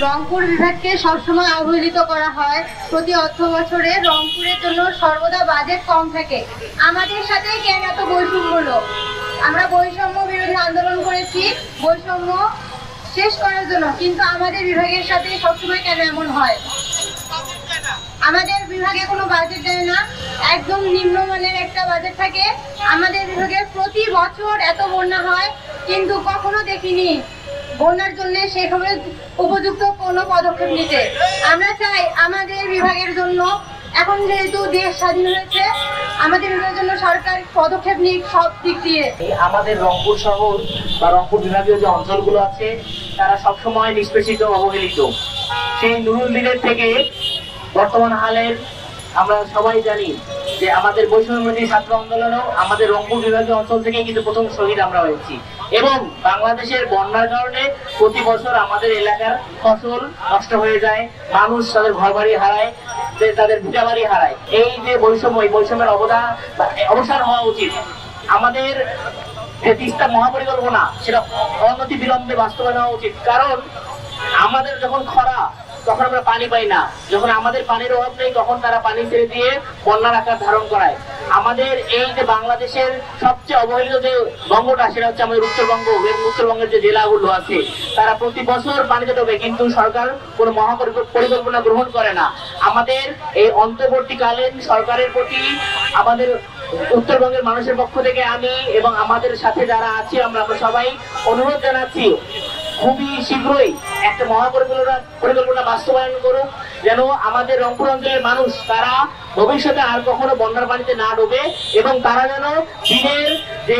রংপুর বিভাগকে সবসময় অবহেলিত করা হয়। প্রতি অর্থ বছরে রংপুরের জন্য সর্বদা বাজেট কম থাকে। আমাদের সাথে কেন এত বৈষম্য হলো? আমরা বৈষম্য বিরোধী আন্দোলন করেছি বৈষম্য শেষ করার জন্য, কিন্তু আমাদের বিভাগের সাথে সবসময় কেন এমন হয়? আমাদের বিভাগে কোনো বাজেট দেয় না, একদম নিম্নমানের একটা বাজেট থাকে। আমাদের বিভাগে প্রতি বছর এত বন্যা হয়, কিন্তু কখনো দেখিনি বন্যার জন্য সেভাবে উপযুক্ত কোনো পদক্ষেপ নিতে। আমরা চাই আমাদের বিভাগের জন্য, এখন যেহেতু দেশ স্বাধীন হয়েছে, আমাদের বিভাগের জন্য সরকার পদক্ষেপ নিক সব দিক দিয়ে। আমাদের রংপুর শহর বা রংপুর বিভাগীয় যে অঞ্চলগুলো আছে তারা সবসময় নিষ্পেষিত, অবহেলিত। সেই নুরুল দিনের থেকে বর্তমান হালের আমরা সবাই জানি যে আমাদের বৈষম্যবিরোধী ছাত্র আন্দোলনেও আমাদের রংপুর বিভাগীয় অঞ্চল থেকে কিন্তু প্রথম শহীদ আমরা হয়েছি। এবং বাংলাদেশের বন্যার কারণে প্রতি বছর আমাদের এলাকার ফসল নষ্ট হয়ে যায়, মানুষ তাদের ঘর বাড়ি হারায়, তাদের ভিটা বাড়ি হারায়। এই যে বৈষম্য, এই বৈষম্যের অবসান হওয়া উচিত। আমাদের যে তিস্তা মহাপরিকল্পনা সেটা অনতি বিলম্বে বাস্তবায়ন হওয়া উচিত। কারণ আমাদের যখন খরা তখন আমরা পানি পাই না, যখন আমাদের পানির অভাব নেই তখন তারা পানি ছেড়ে দিয়ে বন্যার আকার ধারণ করায়। আমাদের এই যে বাংলাদেশের সবচেয়ে অবহেলিত যে বঙ্গটা সেটা হচ্ছে আমাদের উত্তরবঙ্গ। উত্তরবঙ্গের যে জেলাগুলো আছে তারা প্রতি বছর পানিতে ডোবে, কিন্তু সরকার কোনো পরিকল্পনা গ্রহণ করে না। আমাদের এই অন্তর্বর্তীকালীন সরকারের প্রতি আমাদের উত্তরবঙ্গের মানুষের পক্ষ থেকে আমি এবং আমাদের সাথে যারা আছি আমরা সবাই অনুরোধ জানাচ্ছি, খুবই শীঘ্রই একটা পরিকল্পনা বাস্তবায়ন করুক, যেন আমাদের রংপুর অঞ্চলের মানুষ তারা ভবিষ্যতে আর কখনো বন্যার পানিতে না ডোবে এবং তারা যেন দিনের যে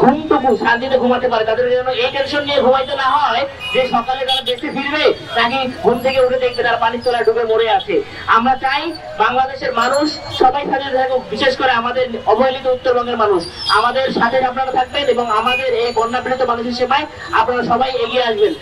ঘুমটুকু শান্তিতে ঘুমাতে পারে। তাদের যেন এই টেনশন নিয়ে ঘুমাইতে না হয় যে সকালে তারা দেশে ফিরবে নাকি ঘুম থেকে উঠে দেখবে তারা পানির তলায় ডুবে মরে আছে। আমরা চাই বাংলাদেশের মানুষ সবাই সাথে থাকুক, বিশেষ করে আমাদের অবহেলিত উত্তরবঙ্গের মানুষ। আমাদের সাথে আপনারা থাকবেন এবং আমাদের এই বন্যা পীড়িত মানুষের সেবায় আপনারা সবাই এগিয়ে আসবেন।